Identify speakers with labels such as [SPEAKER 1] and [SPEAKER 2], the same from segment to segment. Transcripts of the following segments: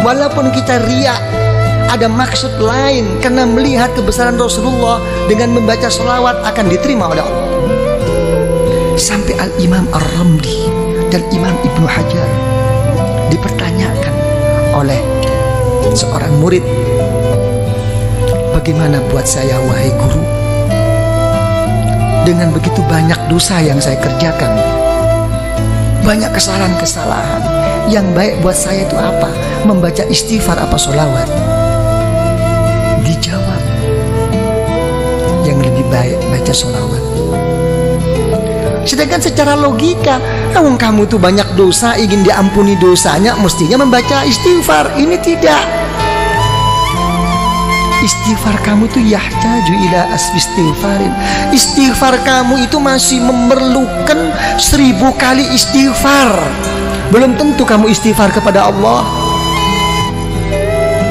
[SPEAKER 1] Walaupun kita riya, ada maksud lain, karena melihat kebesaran Rasulullah, dengan membaca sholawat akan diterima oleh Allah. Sampai Al-Imam Ar-Ramli dan Imam Ibnu Hajar dipertanyakan oleh seorang murid, bagaimana buat saya wahai guru, dengan begitu banyak dosa yang saya kerjakan, banyak kesalahan-kesalahan, yang baik buat saya itu apa? Membaca istighfar apa sholawat? Dijawab, yang lebih baik baca sholawat. Sedangkan secara logika, kamu tuh banyak dosa, ingin diampuni dosanya, mestinya membaca istighfar. Ini tidak. Istighfar kamu itu yahtaju ila asfi istighfarin. Istighfar kamu itu masih memerlukan 1000 kali istighfar. Belum tentu kamu istighfar kepada Allah.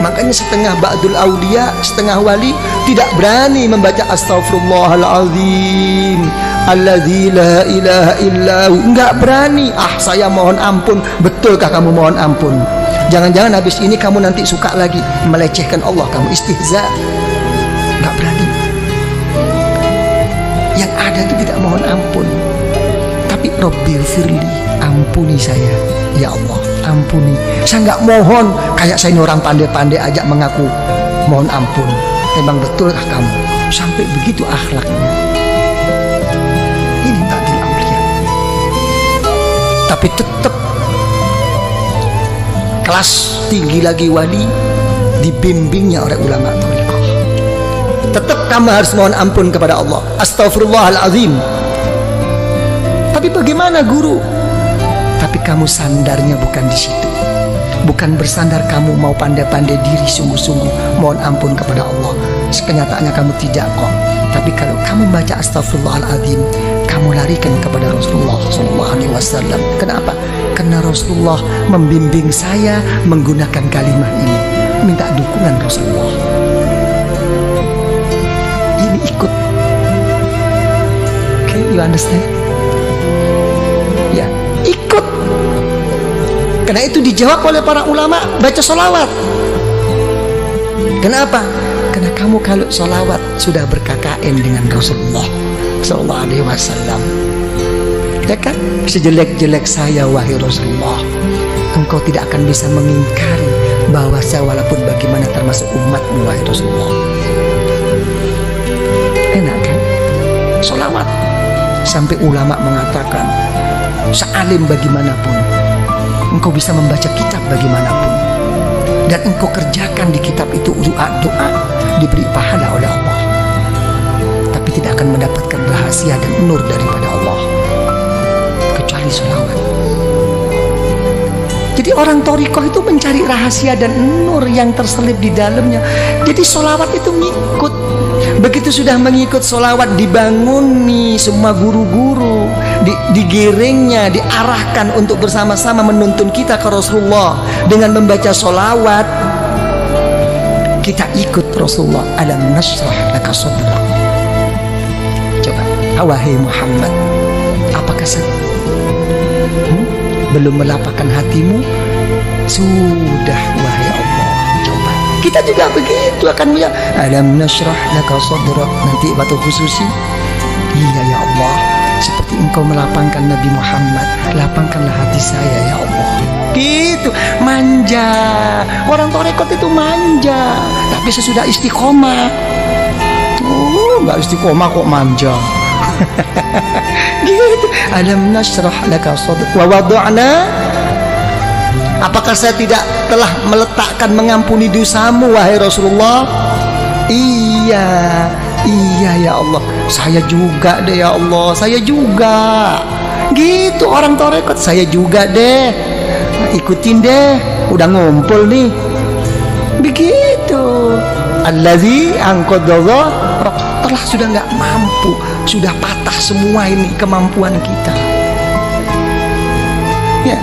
[SPEAKER 1] Makanya setengah ba'dul aulia, setengah wali tidak berani membaca astaghfirullahaladzim alladzi la ilaha illahu. Enggak berani. Saya mohon ampun. Betulkah kamu mohon ampun? Jangan-jangan habis ini kamu nanti suka lagi melecehkan Allah, kamu istihza. Enggak berani. Yang ada itu tidak mohon ampun, tapi Rabbil firli, ampuni saya ya Allah, ampuni. Saya nggak mohon, kayak saya ini orang pandai-pandai aja mengaku mohon ampun. Emang betulkah kamu? Sampai begitu akhlaknya. Ini ba'dul aulia. Tapi tetap kelas tinggi lagi wali, dibimbingnya oleh ulama thariqah. Tetap kamu harus mohon ampun kepada Allah, astaghfirullahaladzim. Tapi bagaimana guru? Tapi kamu sandarnya bukan di situ. Bukan bersandar kamu mau pandai-pandai diri sungguh-sungguh mohon ampun kepada Allah. Kenyataannya kamu tidak kok. Tapi kalau kamu baca astaghfirullahaladzim, kamu larikan kepada Rasulullah SAW. Kenapa? Karena Rasulullah membimbing saya menggunakan kalimat ini. Minta dukungan Rasulullah. Ini ikut. Okay, you understand? Ya, ikut. Karena itu dijawab oleh para ulama, baca sholawat. Kenapa? Karena kamu kalau sholawat sudah berKKN dengan Rasulullah Sallallahu Alaihi Wasallam. Ya kan? Sejelek-jelek saya wahai Rasulullah, engkau tidak akan bisa mengingkari bahwa saya walaupun bagaimana termasuk umatmu wahai Rasulullah. Enak kan? Sholawat. Sampai ulama mengatakan, sealim bagaimanapun, engkau bisa membaca kitab bagaimanapun, dan engkau kerjakan di kitab itu doa-doa, diberi pahala oleh Allah, tapi tidak akan mendapatkan rahasia dan nur daripada Allah kecuali sholawat. Jadi orang thariqah itu mencari rahasia dan nur yang terselip di dalamnya. Jadi sholawat itu ngikut. Begitu sudah mengikut sholawat, dibanguni semua guru-guru, digiringnya, diarahkan untuk bersama-sama menuntun kita ke Rasulullah dengan membaca sholawat. Kita ikut Rasulullah. Alam nashrah laka sadrak. Coba, wahai Muhammad, apakah belum melapangkan hatimu? Sudah wahai Allah. Coba kita juga begitu akan melihat alam nashrah laka sadrak. Nanti waktu khususi, iya ya Allah, seperti engkau melapangkan Nabi Muhammad, lapangkanlah hati saya ya Allah. Gitu, manja. Orang thariqat itu manja, tapi sesudah istiqomah, nggak istiqomah kok manja. Gitu. Alam nashrah laka sadrak wa wada'na. Apakah saya tidak telah meletakkan mengampuni dosamu wahai Rasulullah? Iya, iya ya Allah. Saya juga deh ya Allah, saya juga. Gitu orang thariqat, saya juga deh. Ikutin deh, udah ngumpul nih. Begitu. Allazi anqadha, telah sudah nggak mampu, sudah patah semua ini kemampuan kita. Ya,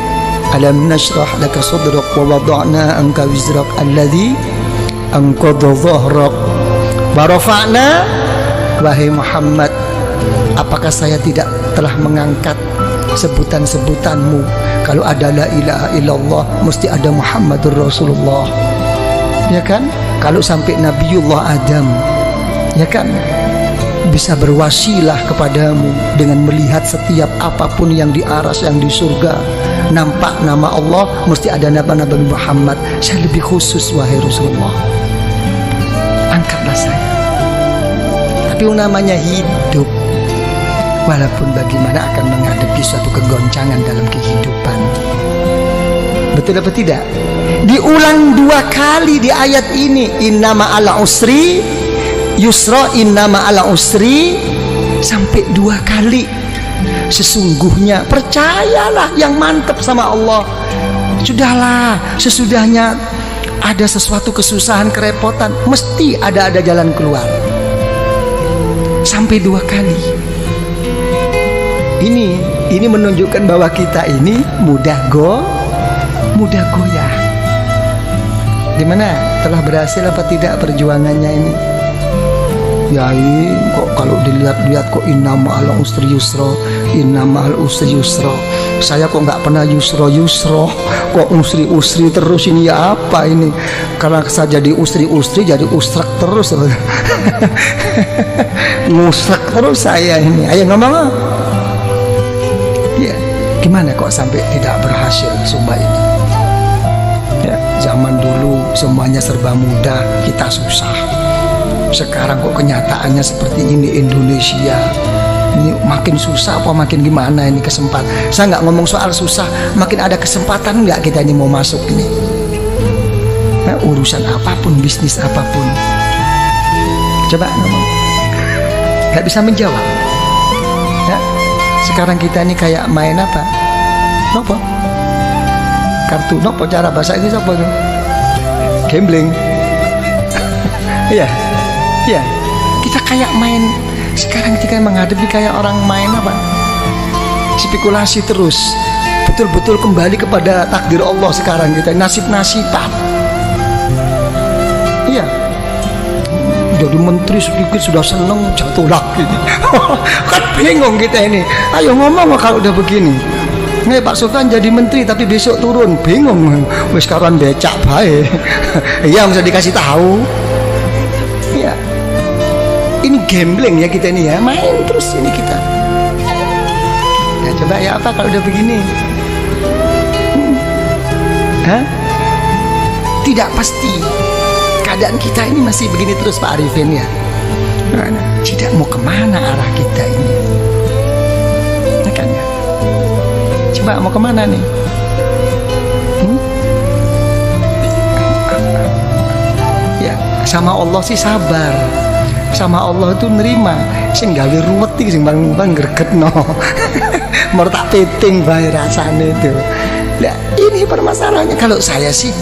[SPEAKER 1] alam nashrah laka sadrak wa wada'na anka wizrak allazi anqadha dhahrak wa rafa'na. Wahai Muhammad, apakah saya tidak telah mengangkat sebutan-sebutanmu. Kalau ada la ilaha illallah, mesti ada Muhammadur Rasulullah, ya kan? Kalau sampai Nabiullah Adam, ya kan, bisa berwasilah kepadamu dengan melihat setiap apapun yang di aras, yang di surga, nampak nama Allah, mesti ada Nabi Muhammad. Saya lebih khusus, wahai Rasulullah, angkatlah saya. Tapi namanya hidup, walaupun bagaimana akan menghadapi suatu kegoncangan dalam kehidupan. Betul apa tidak? Diulang 2 kali di ayat ini, innama ala usri yusra, innama ala usri, sampai 2 kali. Sesungguhnya, percayalah yang mantap sama Allah. Sudahlah, sesudahnya ada sesuatu kesusahan, kerepotan, mesti ada jalan keluar. Sampai 2 kali. Ini menunjukkan bahwa kita ini mudah goyah. Gimana? Telah berhasil apa tidak perjuangannya ini? Ya, kok kalau dilihat-lihat kok innama al usri yusra, innama al usri yusra. Saya kok nggak pernah yusra, kok usri terus ini, ya apa ini? Karena saya jadi usri jadi usrak terus. Ngusrak terus saya ini. Ayo ngomong. Ya, gimana kok sampai tidak berhasil semua ini? Ya, zaman dulu semuanya serba mudah, kita susah. Sekarang kok kenyataannya seperti ini Indonesia. Ini makin susah apa makin gimana ini kesempatan? Saya nggak ngomong soal susah, makin ada kesempatan nggak kita ini mau masuk ini? Nah, urusan apapun, bisnis apapun. Coba ngomong. Nggak bisa menjawab. Ya, sekarang kita ini kayak main apa? Nopo? Kartu nopo, cara bahasa Inggris apa itu? Gambling. Iya. Ya, kita kayak main. Sekarang kita menghadapi kayak orang main apa? Spekulasi terus. Betul-betul kembali kepada takdir Allah sekarang kita. Nasib-nasiban. Iya. Jadi menteri sedikit sudah seneng, jatuh lagi. Kan bingung kita ini. Ayo ngomong kalau udah begini. Nih Pak Sofyan jadi menteri tapi besok turun, bingung. Wis karuan becak bae. Iya, mesti dikasih tahu. Iya. Ini gambling ya kita ini ya, main terus ini kita. Ya coba ya apa kalau udah begini? Hah? Tidak pasti. Keadaan kita ini masih begini terus Pak Arifin ya. Tidak mau kemana arah kita ini? Ya kan ya? Coba mau kemana nih? Ya sama Allah sih sabar. Sama Allah itu nerima, sing gawe ruwet iki sing bang gregetno. Mau tak peting bae rasane itu. Nah, ini permasalahannya. Kalau saya sih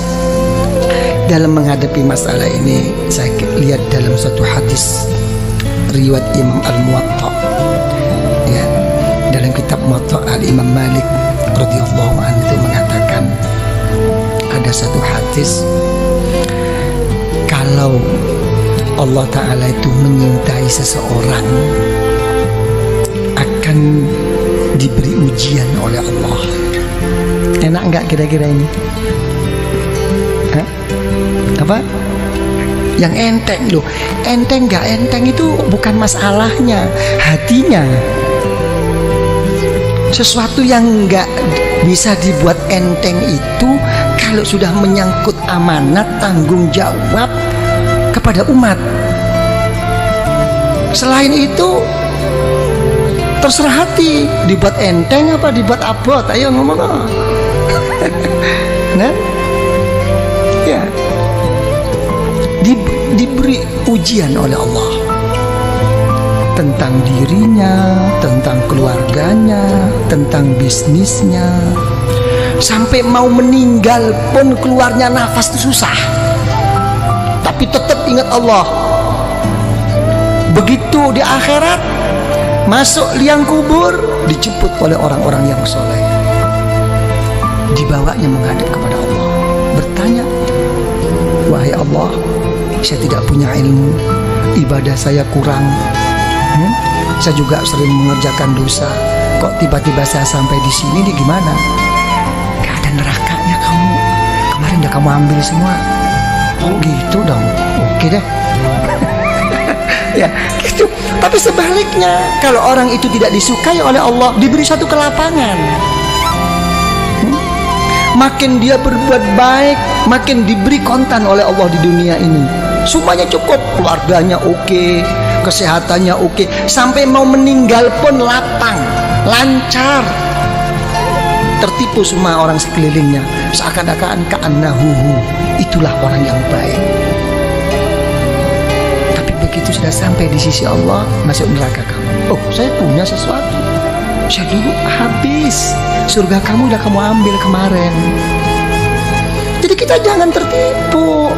[SPEAKER 1] dalam menghadapi masalah ini, saya lihat dalam suatu hadis riwayat Imam Al-Muwatta. Ya, dalam kitab Muwatta Al-Imam Malik radhiyallahu anhu itu mengatakan ada satu hadis, kalau Allah Ta'ala itu menyintai seseorang akan diberi ujian oleh Allah. Enak nggak kira-kira ini? Hah? Apa? Yang enteng loh. Enteng nggak enteng itu bukan masalahnya, hatinya. Sesuatu yang nggak bisa dibuat enteng itu kalau sudah menyangkut amanat, tanggung jawab pada umat. Selain itu terserah hati, dibuat enteng apa dibuat abot, ayo ngomong. Nah, ya, diberi ujian oleh Allah tentang dirinya, tentang keluarganya, tentang bisnisnya, sampai mau meninggal pun keluarnya nafas itu susah. Tapi tetap ingat Allah. Begitu di akhirat, masuk liang kubur, dijemput oleh orang-orang yang soleh, dibawanya menghadap kepada Allah, bertanya, wahai Allah, saya tidak punya ilmu, ibadah saya kurang, saya juga sering mengerjakan dosa, kok tiba-tiba saya sampai di sini nih gimana? Gak ada nerakanya kamu. Kemarin udah kamu ambil semua. Oh gitu dong. Oke deh. Ya gitu. Tapi sebaliknya, kalau orang itu tidak disukai oleh Allah, diberi satu kelapangan. Makin dia berbuat baik, makin diberi kontan oleh Allah di dunia ini. Semuanya cukup, keluarganya oke, kesehatannya oke, sampai mau meninggal pun lapang, lancar. Tertipu semua orang sekelilingnya, seakan-akan ka'annahu, itulah orang yang baik. Tapi begitu sudah sampai di sisi Allah, masuk neraka kamu. Oh, saya punya sesuatu, saya dulu habis. Surga kamu udah kamu ambil kemarin. Jadi kita jangan tertipu.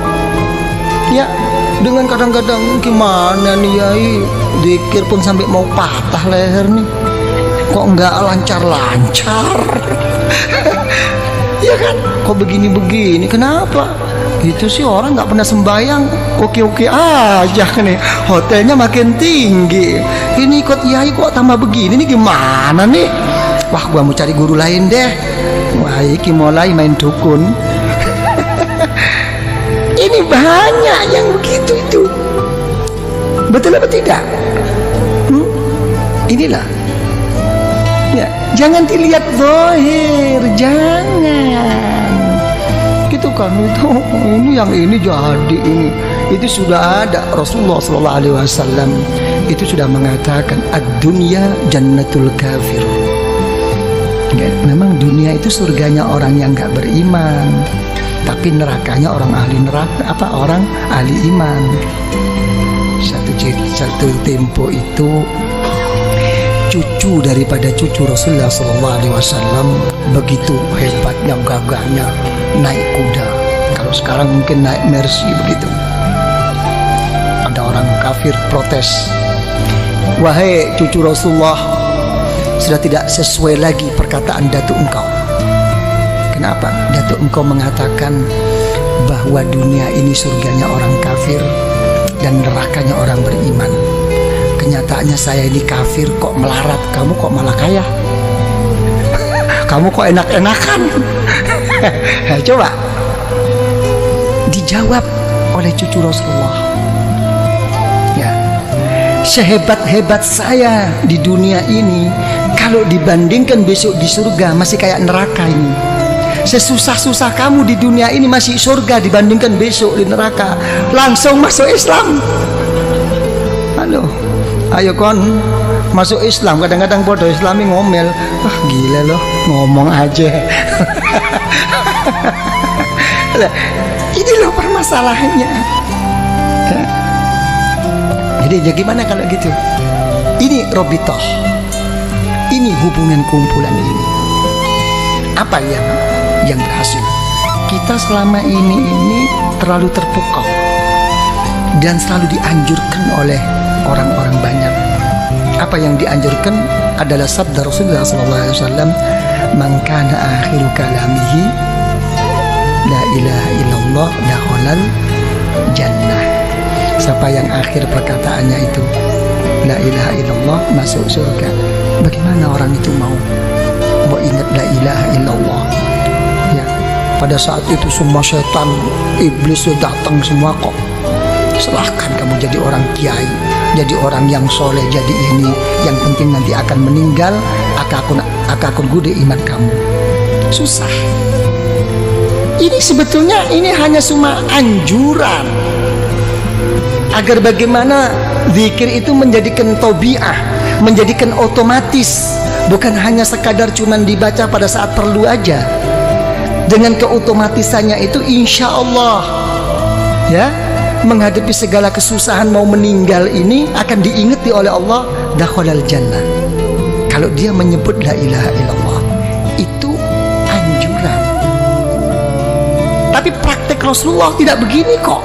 [SPEAKER 1] Ya, dengan kadang-kadang gimana nih Yai, zikir pun sampai mau patah leher nih. Kok enggak lancar-lancar? Ya kan? Kok begini-begini? Kenapa? Itu sih orang nggak pernah sembahyang, oke-oke aja nih. Hotelnya makin tinggi. Ini ikut Yai kok tambah begini nih, gimana nih? Wah, gua mau cari guru lain deh. Wah, iki mulai main dukun. Ini banyak yang begitu itu. Betul apa tidak? Inilah. Ya, jangan dilihat zahir, jangan. Gitu kan, itu ini yang ini jadi ini. Itu sudah ada Rasulullah SAW itu sudah mengatakan ad-dunya jannatul kafir. Ya, memang dunia itu surganya orang yang nggak beriman, tapi nerakanya orang ahli neraka, orang ahli iman. Satu tempo itu cucu daripada cucu Rasulullah SAW begitu hebatnya, gagahnya naik kuda. Kalau sekarang mungkin naik Mercy begitu. Ada orang kafir protes, wahai cucu Rasulullah, sudah tidak sesuai lagi perkataan datuk engkau. Kenapa? Datuk engkau mengatakan bahwa dunia ini surganya orang kafir dan nerakanya orang beriman. Kenyataannya saya ini kafir kok melarat, kamu kok malah kaya. Kamu kok enak-enakan. Coba dijawab oleh cucu Rasulullah. Ya, sehebat-hebat saya di dunia ini, kalau dibandingkan besok di surga masih kayak neraka ini. Sesusah-susah kamu di dunia ini masih surga dibandingkan besok di neraka. Langsung masuk Islam. Halo, ayo kon masuk Islam. Kadang-kadang bodoh Islami ngomel, wah gila loh, ngomong aja. Ini loh permasalahannya. Jadi ya gimana kalau gitu? Ini robitoh, ini hubungan kumpulan ini. Apa yang berhasil? Kita selama ini terlalu terpukau dan selalu dianjurkan oleh orang-orang banyak. Apa yang dianjurkan adalah sabda Rasulullah SAW, man kana akhiru kalamihi la ilaha illallah dakhalal jannah. Siapa yang akhir perkataannya itu la ilaha illallah, masuk surga. Bagaimana orang itu mau ingat la ilaha illallah? Ya, pada saat itu semua setan, iblis sudah datang semua kok. Silahkan kamu jadi orang kiai, jadi orang yang soleh, jadi ini. Yang penting nanti akan meninggal, akakun gude iman kamu. Susah. Ini sebetulnya ini hanya cuma anjuran agar bagaimana zikir itu menjadikan tabiah, menjadikan otomatis, bukan hanya sekadar cuman dibaca pada saat perlu aja. Dengan keotomatisannya itu insya Allah ya, menghadapi segala kesusahan mau meninggal ini akan diingati oleh Allah, dakhalal jannah. Kalau dia menyebut la ilaha illallah, itu anjuran. Tapi praktek Rasulullah tidak begini kok.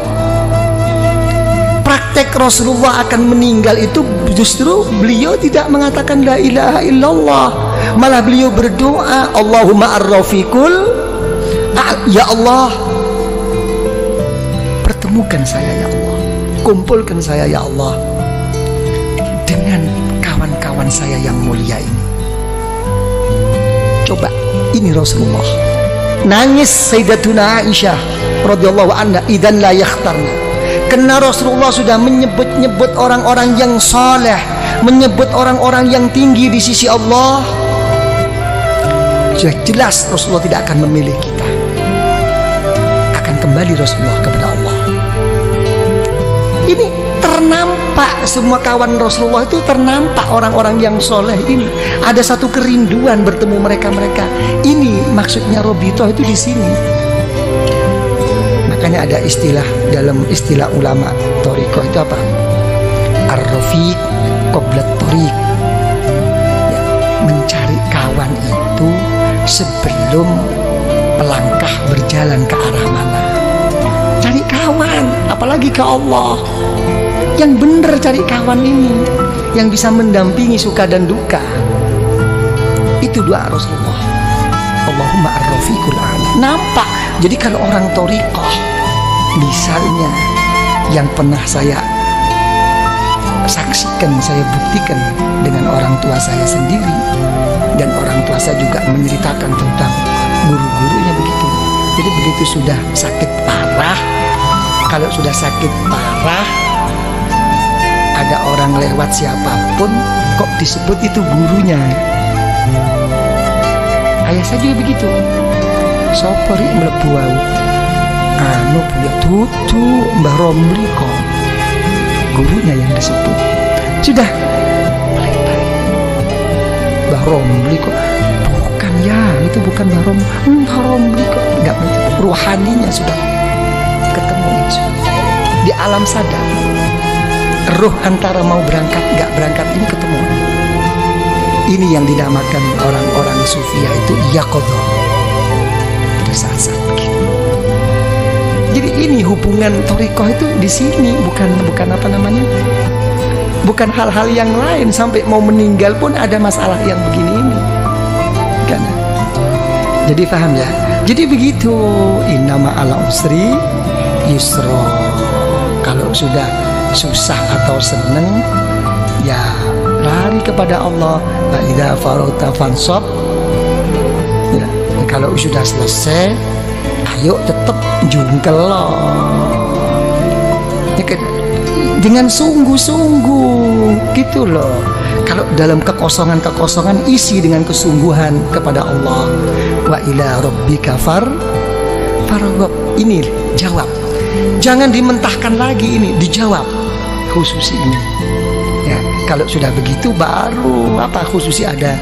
[SPEAKER 1] Praktek Rasulullah akan meninggal itu justru beliau tidak mengatakan la ilaha illallah, malah beliau berdoa, Allahumma ar-rafiqul, ya Allah, pertemukan saya ya Allah, kumpulkan saya ya Allah dengan kawan-kawan saya yang mulia ini. Coba, ini Rasulullah. Nangis Sayyidatuna Aisyah radhiyallahu anha, idan la yakhtarna. Karena Rasulullah sudah menyebut-nyebut orang-orang yang saleh, menyebut orang-orang yang tinggi di sisi Allah. Sudah jelas Rasulullah tidak akan memilih kita. Akan kembali Rasulullah kepada Allah. Ini ternampak, semua kawan Rasulullah itu ternampak orang-orang yang soleh ini. Ada satu kerinduan bertemu mereka-mereka. Ini maksudnya Robito itu di sini. Makanya ada istilah, dalam istilah ulama Thariqah itu apa? Ar-rafiq qabla Thariq. Ya, mencari kawan itu sebelum pelangkah berjalan ke arah mana. Cari kawan, apalagi ke Allah. Yang benar cari kawan ini, yang bisa mendampingi suka dan duka. Itu doa Rasulullah. Allahumma ar-rafiqul a'la. Nampak. Jadi kalau orang thariqah, misalnya yang pernah saya saksikan, saya buktikan dengan orang tua saya sendiri, dan orang tua saya juga menceritakan tentang guru-gurunya begitu. Jadi begitu sudah sakit parah, kalau sudah sakit parah, ada orang lewat siapapun kok disebut itu gurunya. Ayah saya juga begitu. Sopori mlebu wau. Anu punya tutu Mbah Romli kok. Gurunya yang disebut. Sudah. Mbah Romli kok. Bukan ya, itu bukan Mbah Romli. Mbah Romli kok. Enggak, ruhaninya sudah ketemu itu. Di alam sadar. Ruh antara mau berangkat nggak berangkat ini ketemu. Ini yang dinamakan orang-orang sufia itu yaqadha. Pada saat sakit. Jadi ini hubungan thariqah itu di sini, bukan apa namanya? Bukan hal-hal yang lain, sampai mau meninggal pun ada masalah yang begini ini. Karena jadi paham ya? Jadi begitu, innama ala usri yusra. Kalau sudah susah atau seneng, ya lari kepada Allah. Wa idza faragta fansab. Ya, kalau sudah selesai, ayo tetap jungkel loh. Ya, dengan sungguh-sungguh gitu loh. Kalau dalam kekosongan-kekosongan, isi dengan kesungguhan kepada Allah. Wa ila rabbika farghab. Ini jawab. Jangan dimentahkan lagi, ini dijawab khususi ini. Ya, kalau sudah begitu baru apa khususi ada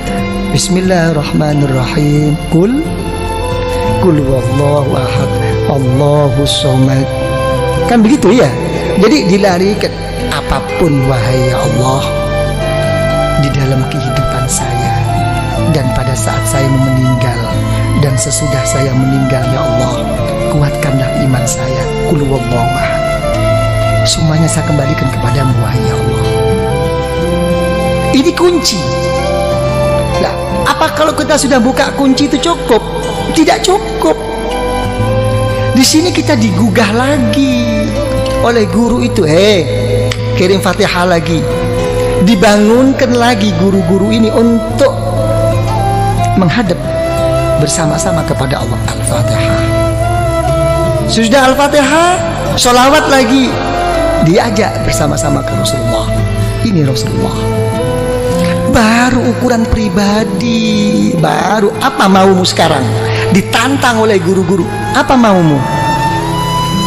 [SPEAKER 1] Bismillahirrahmanirrahim. Kul wallahu ahad, Allahus somad. Kan begitu ya. Jadi dilarikan apapun wahai ya Allah di dalam kehidupan saya dan pada saat saya meninggal dan sesudah saya meninggal ya Allah, kuatkanlah iman saya. Kul wallahu ahad. Semuanya saya kembalikan kepadamu wahai ya Allah. Ini kunci. Nah, apa kalau kita sudah buka kunci itu cukup? Tidak cukup. Di sini kita digugah lagi oleh guru itu. Kirim Fatihah lagi. Dibangunkan lagi guru-guru ini untuk menghadap bersama-sama kepada Allah. Al-Fatihah. Sudah Al-Fatihah, sholawat lagi. Diajak bersama-sama ke Rasulullah. Ini Rasulullah. Baru ukuran pribadi. Baru apa maumu sekarang? Ditantang oleh guru-guru. Apa maumu?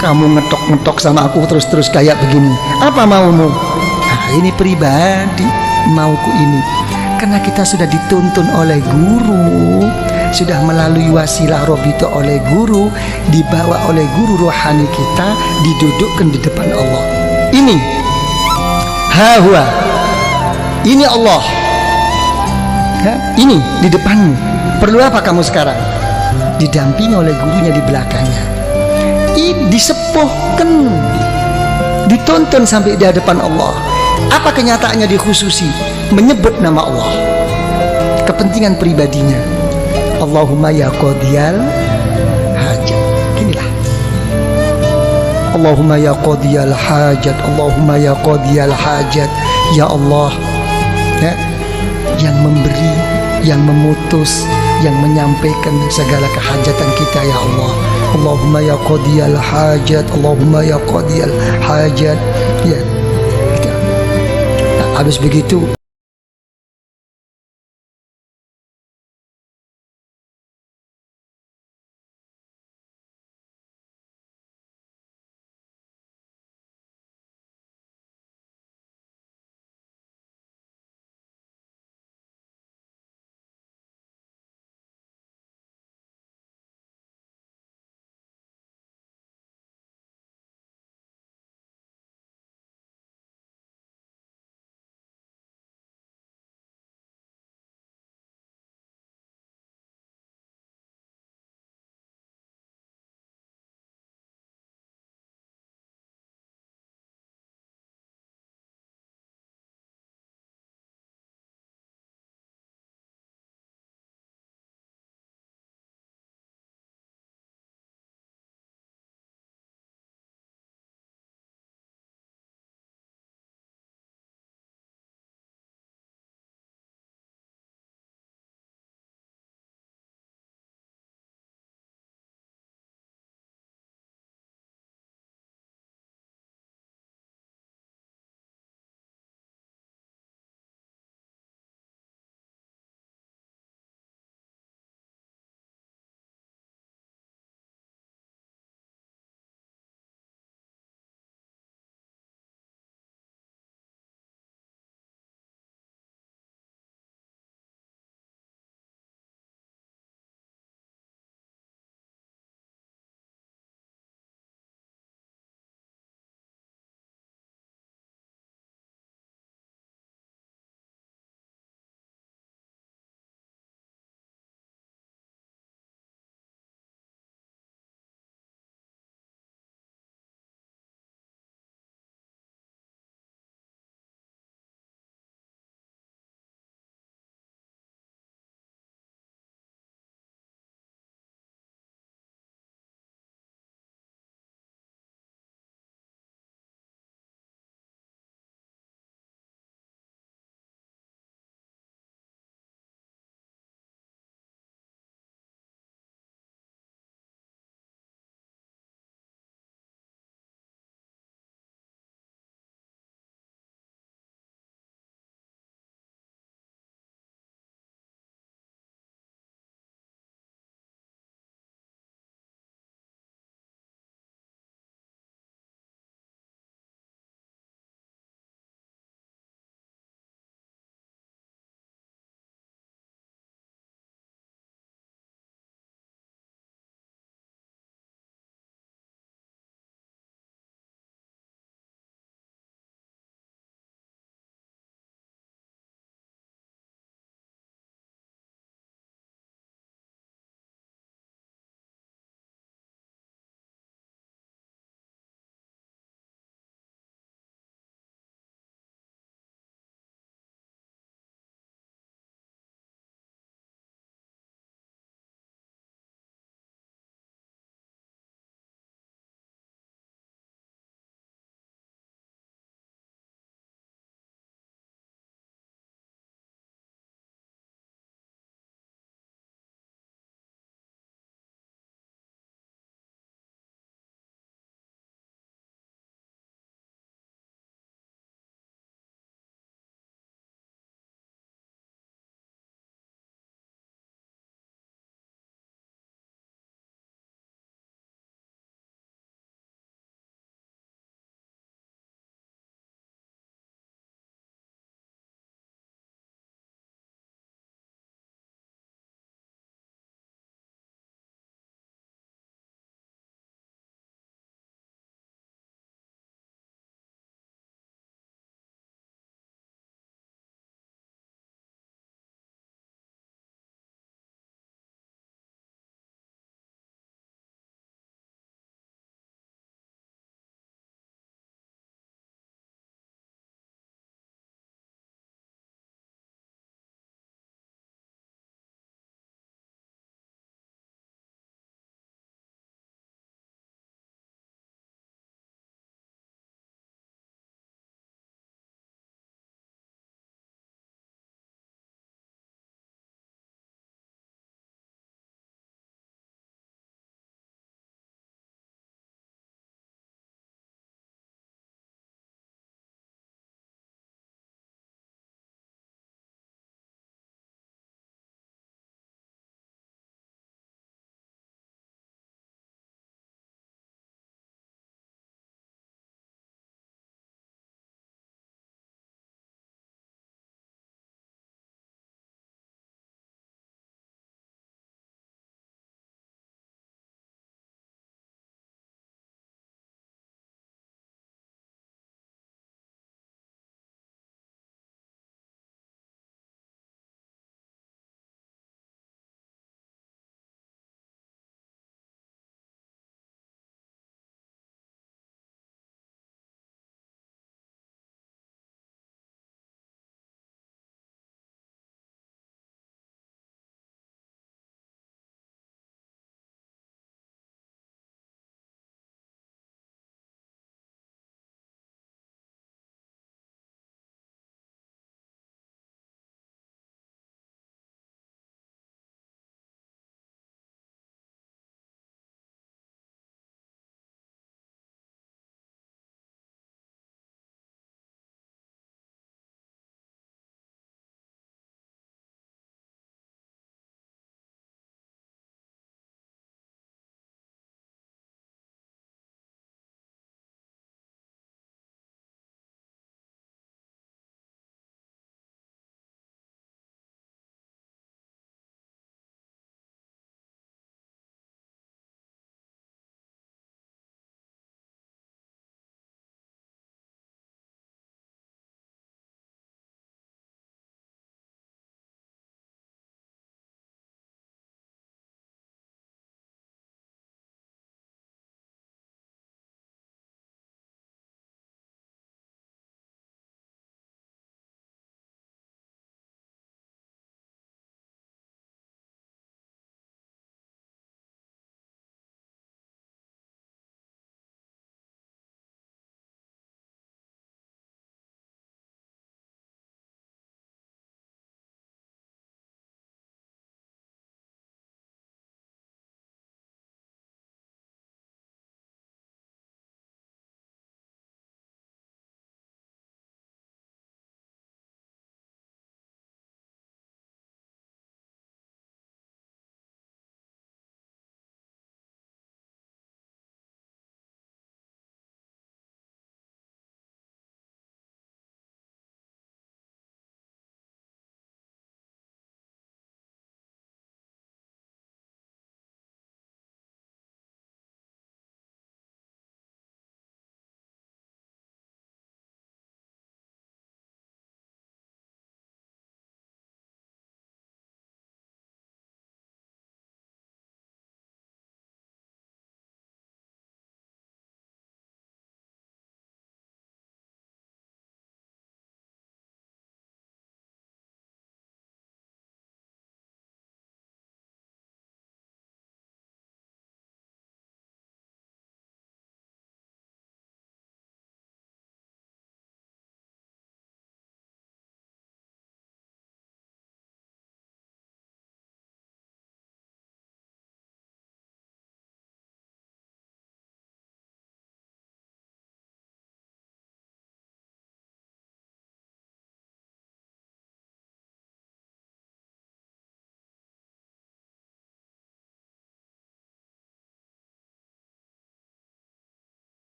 [SPEAKER 1] Kamu ngetok-ngetok sama aku terus-terus kayak begini. Apa maumu? Nah, ini pribadi. Mauku ini. Karena kita sudah dituntun oleh guru, sudah melalui wasilah Robito oleh guru, dibawa oleh guru rohani kita, didudukkan di depan Allah. Ini Hahwa. Ini Allah. Ini di depanmu. Perlu apa kamu sekarang? Didampingi oleh gurunya di belakangnya. Ini disepuhkan, dituntun sampai di hadapan Allah. Apa kenyataannya dikhususi? Menyebut nama Allah. Kepentingan pribadinya. Allahumma ya qadiyal hajat. Inilah. Allahumma ya qadiyal hajat. Allahumma ya qadiyal hajat. Ya Allah, ya, yang memberi, yang memutus, yang menyampaikan segala kehajatan kita ya Allah. Allahumma ya qadiyal hajat, Allahumma ya qadiyal hajat. Ya, kita. Nah, habis begitu